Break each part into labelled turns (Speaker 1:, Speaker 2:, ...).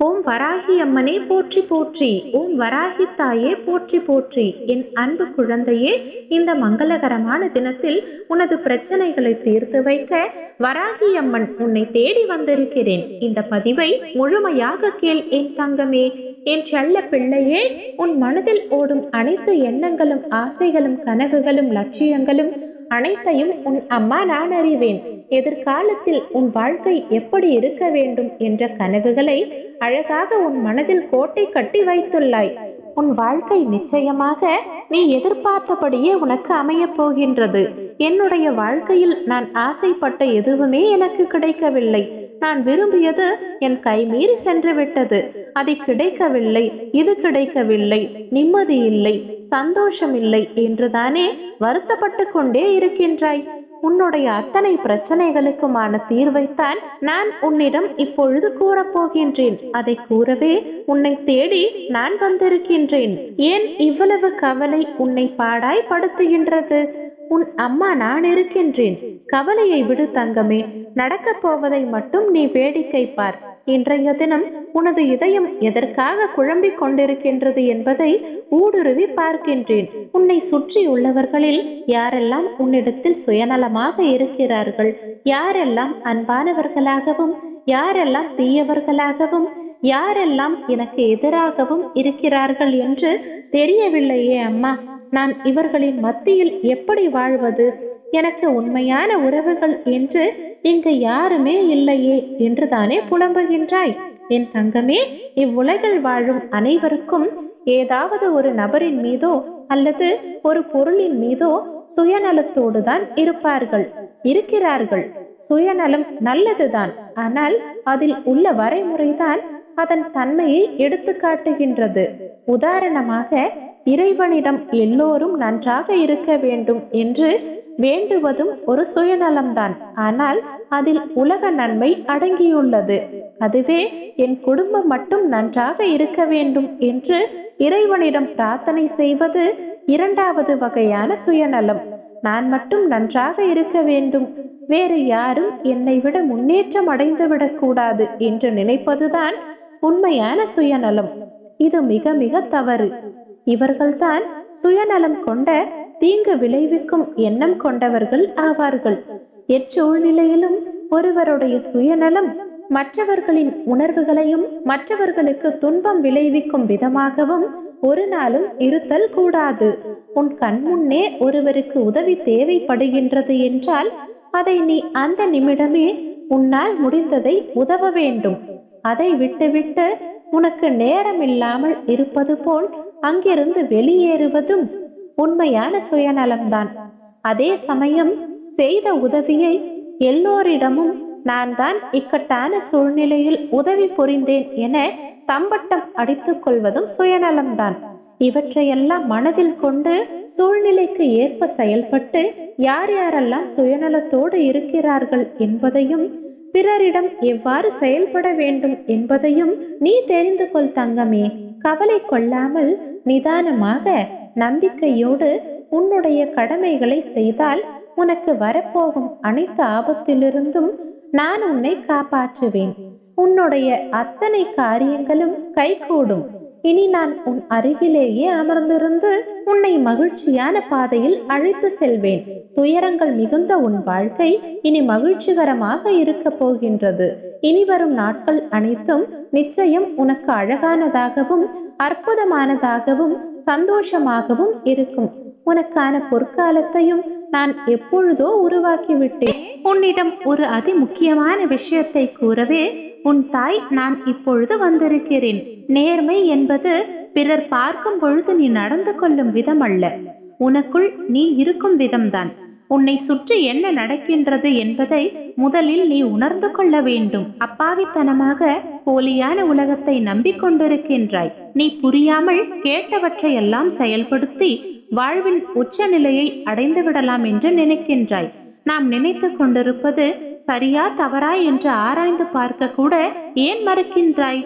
Speaker 1: ஓம் வராகி அம்மனே போற்றி போற்றி, ஓம் வராகி தாயே போற்றி போற்றி. என் அன்பு குழந்தையே, இந்த மங்களகரமான தினத்தில் உனது பிரச்சனைகளை தீர்த்து வைக்க வராகி அம்மன் உன்னை தேடி வந்திருக்கிறேன். இந்த பதிவை முழுமையாக கேள் என் தங்கமே, என் செல்ல பிள்ளையே. உன் மனதில் ஓடும் அனைத்து எண்ணங்களும், ஆசைகளும், கனவுகளும், லட்சியங்களும் அனைத்தையும் உன் அம்மா நான் அறிவேன். எதிர்காலத்தில் உன் வாழ்க்கை எப்படி இருக்க வேண்டும் என்ற கனவுகளை அழகாக உன் மனதில் கோட்டை கட்டி வைத்துள்ளாய். உன் வாழ்க்கை நிச்சயமாக நீ எதிர்பார்த்தபடியே உனக்கு அமையப் போகின்றது. என்னுடைய வாழ்க்கையில் நான் ஆசைப்பட்ட எதுவுமே எனக்கு கிடைக்கவில்லை. நான் விரும்பியது என் கைமீறி சென்று விட்டது. அது கிடைக்கவில்லை, இது கிடைக்கவில்லை, நிம்மதி இல்லை, சந்தோஷம் இல்லை என்றுதானே வருத்தப்பட்டு கொண்டே இருக்கின்றாய். உன்னுடைய அத்தனை பிரச்சனைகளுக்குமான தீர்வைத்தான் நான் உன்னிடம் இப்பொழுது கூறப்போகின்றேன். அதை கூறவே உன்னை தேடி நான் வந்திருக்கின்றேன். ஏன் இவ்வளவு கவலை உன்னை பாடாய் படுத்துகின்றது? உன் அம்மா நான் இருக்கின்றேன். கவலையை விடு தங்கமே. நடக்கப் போவதை மட்டும் நீ வேடிக்கை பார். இன்றைய தினம் உனது இதயம் எதற்காக குழம்பிக் கொண்டிருக்கின்றது என்பதை ஊடுருவி பார்க்கின்றேன். உன்னை சுற்றி உள்ளவர்களில் யாரெல்லாம் உன்னிடத்தில் சுயநலமாக இருக்கிறார்கள், யாரெல்லாம் அன்பானவர்களாகவும், யாரெல்லாம் தீயவர்களாகவும், யாரெல்லாம் எனக்கு எதிராகவும் இருக்கிறார்கள் என்று தெரியவில்லையே அம்மா. நான் இவர்களின் மத்தியில் எப்படி வாழ்வது? எனக்கு உண்மையான உறவுகள் என்று இங்கு யாருமே இல்லையே என்றுதானே புலம்புகின்றாய். என் தங்கமே, இவ்வுலகில் வாழும் அனைவருக்கும் ஏதாவது ஒரு நபரின் மீதோ அல்லது ஒரு பொருளின் மீதோ சுயநலத்தோடு தான் இருக்கிறார்கள். சுயநலம் நல்லதுதான், ஆனால் அதில் உள்ள வரைமுறைதான் அதன் தன்மையை எடுத்து காட்டுகின்றது. உதாரணமாக, இறைவனிடம் எல்லோரும் நன்றாக இருக்க வேண்டும் என்று வேண்டுவதும் ஒரு சுயநலம்தான். ஆனால் அதில் உலக நன்மை அடங்கியுள்ளது. அதுவே என் குடும்பம் மட்டும் நன்றாக இருக்க வேண்டும் என்று இறைவனிடம் பிரார்த்தனை செய்வது இரண்டாவது வகையான சுயநலம். நான் மட்டும் நன்றாக இருக்க வேண்டும், வேறு யாரும் என்னை விட முன்னேற்றம் அடைந்து விடக்கூடாது என்று நினைப்பதுதான் உண்மையான சுயநலம். இது மிக மிக தவறு. இவர்கள்தான் சுயநலம் கொண்ட, தீங்கு விளைவிக்கும் எண்ணம் கொண்டவர்கள் ஆவார்கள். எச்சூழ்நிலையிலும் ஒருவருடைய சுயநலம் மற்றவர்களின் உணர்வுகளையும் மற்றவர்களுக்கு துன்பம் விளைவிக்கும் விதமாகவும் ஒரு நாளும் இருத்தல் கூடாது. உன் கண்முன்னே ஒருவருக்கு உதவி தேவைப்படுகின்றது என்றால் அதை நீ அந்த நிமிடமே உன்னால் முடிந்ததை உதவ வேண்டும். அதை விட்டுவிட்டு உனக்கு நேரம் இல்லாமல் இருப்பது போல் அங்கிருந்து வெளியேறுவதும் உண்மையான சுயநலம்தான். அதே சமயம் செய்த உதவியை எல்லோரிடமும் நான் தான் இக்கட்டான சூழ்நிலையில் உதவி புரிந்தேன் என தம்பட்டம் அடித்துக் கொள்வதும் சுயநலம்தான். இவற்றையெல்லாம் மனதில் கொண்டு சூழ்நிலைக்கு ஏற்ப செயல்பட்டு யார் யாரெல்லாம் சுயநலத்தோடு இருக்கிறார்கள் என்பதையும் பிறரிடம் எவ்வாறு செயல்பட வேண்டும் என்பதையும் நீ தெரிந்து கொள் தங்கமே. கவலை கொள்ளாமல் நிதானமாக நம்பிக்கையோடு உன்னுடைய கடமைகளை செய்தால் உனக்கு வரப்போகும் அனைத்து ஆபத்திலிருந்தும் நான் உன்னை காப்பாற்றுவேன். உன்னுடைய அத்தனை காரியங்களும் கைகூடும். இனி நான் உன் அருகிலேயே அமர்ந்திருந்து உன்னை மகிழ்ச்சியான பாதையில் அழைத்து செல்வேன். துயரங்கள் மிகுந்த உன் வாழ்க்கை இனி மகிழ்ச்சிகரமாக இருக்க போகின்றது. இனி வரும் நாட்கள் அனைத்தும் நிச்சயம் உனக்கு அழகானதாகவும் அற்புதமானதாகவும் சந்தோஷமாகவும் இருக்கும். உனக்கான பொற்காலத்தையும் நான் எப்பொழுதோ உருவாக்கிவிட்டேன். உன்னிடம் ஒரு அதி முக்கியமான விஷயத்தை கூறவே உன் தாய் நான் இப்பொழுது வந்திருக்கிறேன். நேர்மை என்பது பிறர் பார்க்கும் பொழுது நீ நடந்து கொள்ளும் விதம் அல்ல, உனக்குள் நீ இருக்கும் விதம்தான். உன்னை சுற்றி என்ன நடக்கின்றது என்பதை முதலில் நீ உணர்ந்து கொள்ள வேண்டும். அப்பாவித்தனமாக போலியான உலகத்தை நம்பிக்கொண்டிருக்கின்றாய். நீ புரியாமல் கேட்டவற்றையெல்லாம் செயல்படுத்தி வாழ்வின் உச்ச நிலையை அடைந்து விடலாம் என்று நினைக்கின்றாய். நாம் நினைத்து கொண்டிருப்பது சரியா தவறா என்று ஆராய்ந்து பார்க்க கூட ஏன் மறுக்கின்றாய்?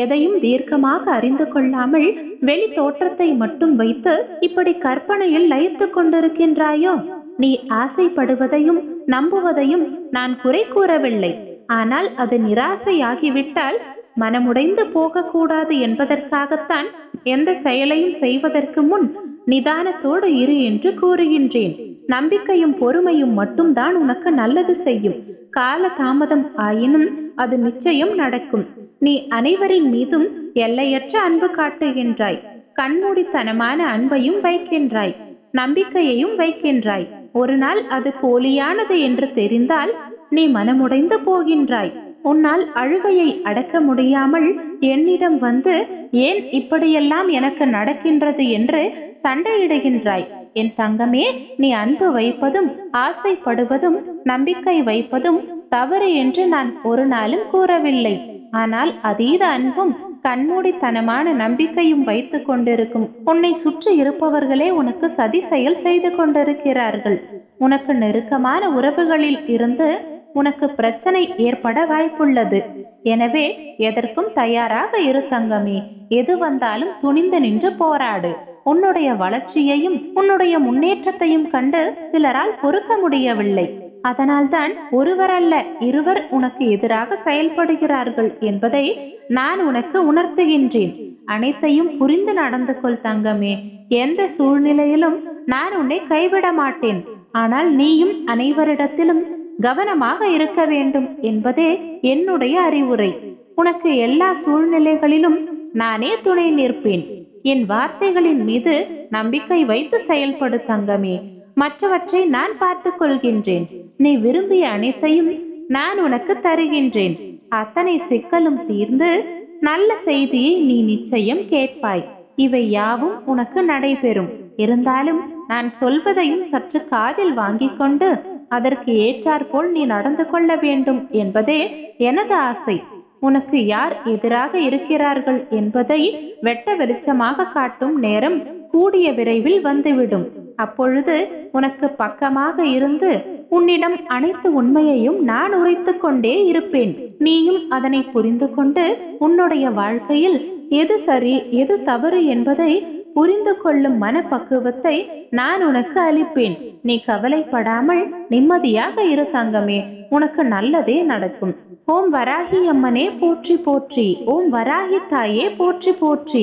Speaker 1: எதையும் தீர்க்கமாக அறிந்து கொள்ளாமல் வெளி தோற்றத்தை மட்டும் வைத்து இப்படி கற்பனையில் லயித்து கொண்டிருக்கின்றாயோ? நீ ஆசைப்படுவதையும் நம்புவதையும் நான் குறை கூறவில்லை. ஆனால் அது நிராசையாகிவிட்டால் மனமுடைந்து போகக்கூடாது என்பதற்காகத்தான் எந்த செயலையும் செய்வதற்கு முன் நிதானத்தோடு இரு என்று கூறுகின்றேன். நம்பிக்கையும் பொறுமையும் மட்டும்தான் உனக்கு நல்லது செய்யும். கால தாமதம் ஆயினும் அது நிச்சயம் நடக்கும். நீ அனைவரின் மீதும் எல்லையற்ற அன்பு காட்டுகின்றாய். கண்மூடித்தனமான அன்பையும் வைக்கின்றாய், நம்பிக்கையையும் வைக்கின்றாய். ஒரு நாள் அது போலியானது என்று தெரிந்தால் நீ மனமுடைந்து போகின்றாய். உன்னால் அழுகையை அடக்க முடியாமல் என்னிடம் வந்து ஏன் இப்படியெல்லாம் எனக்கு நடக்கின்றது என்று சண்டையிடுகின்றாய். என் தங்கமே, நீ அன்பு வைப்பதும் ஆசைப்படுவதும் நம்பிக்கை வைப்பதும் தவறு என்று நான் ஒரு நாளும் கூறவில்லை. ஆனால் அதீத அன்பும் கண்மூடித்தனமான நம்பிக்கையும் வைத்து கொண்டிருக்கும் உன்னை சுற்றி இருப்பவர்களே உனக்கு சதி செயல் செய்து கொண்டிருக்கிறார்கள். உனக்கு நெருக்கமான உறவுகளில் இருந்து உனக்கு பிரச்சனை ஏற்பட வாய்ப்புள்ளது. எனவே எதற்கும் தயாராக இரு தங்கமே. எது வந்தாலும் துணிந்து நின்று போராடு. உன்னுடைய வளர்ச்சியையும் உன்னுடைய முன்னேற்றத்தையும் கண்டு சிலரால் பொறுக்க முடியவில்லை. அதனால்தான் ஒருவர் அல்ல இருவர் உனக்கு எதிராக செயல்படுகிறார்கள் என்பதை நான் உனக்கு உணர்த்துகின்றேன். அனைத்தையும் புரிந்து நடந்து கொள் தங்கமே. எந்த சூழ்நிலையிலும் நான் உன்னை கைவிட மாட்டேன். ஆனால் நீயும் அனைவரிடத்திலும் கவனமாக இருக்க வேண்டும் என்பதே என்னுடைய அறிவுரை. உனக்கு எல்லா சூழ்நிலைகளிலும் நானே துணை நிற்பேன். என் வார்த்தைகளின் மீது நம்பிக்கை வைத்து செயல்படு தங்கமே. மற்றவற்றை நான் பார்த்துக் கொள்கின்றேன். நீ விரும்பிய அனைத்தையும் நான் உனக்கு தருகின்றேன். அத்தனை சிக்கலும் தீர்ந்து நல்ல செய்தியை நீ நிச்சயம் கேட்பாய். இவை யாவும் உனக்கு நடைபெறும். இருந்தாலும் நான் சொல்வதையும் சற்று காதில் வாங்கிக் கொண்டு அதற்கு ஏற்றாற்போல் நீ நடந்து கொள்ள வேண்டும் என்பதே எனது ஆசை. உனக்கு யார் எதிராக இருக்கிறார்கள் என்பதை வெட்ட வெளிச்சமாக காட்டும் நேரம் கூடிய விரைவில் வந்துவிடும். அப்பொழுது உனக்கு பக்கமாக இருந்து உன்னிடம் அனைத்து உண்மையையும் நான் உரைத்து கொண்டே இருப்பேன். நீயும் அதனை புரிந்து கொண்டு உன்னுடைய வாழ்க்கையில் எது சரி எது தவறு என்பதை புரிந்து கொள்ளும் மனப்பக்குவத்தை நான் உனக்கு அளிப்பேன். நீ கவலைப்படாமல் நிம்மதியாக இரு தங்கமே. உனக்கு நல்லதே நடக்கும். ஓம் வராகி அம்மனே போற்றி போற்றி. ஓம் வராகி தாயே போற்றி போற்றி.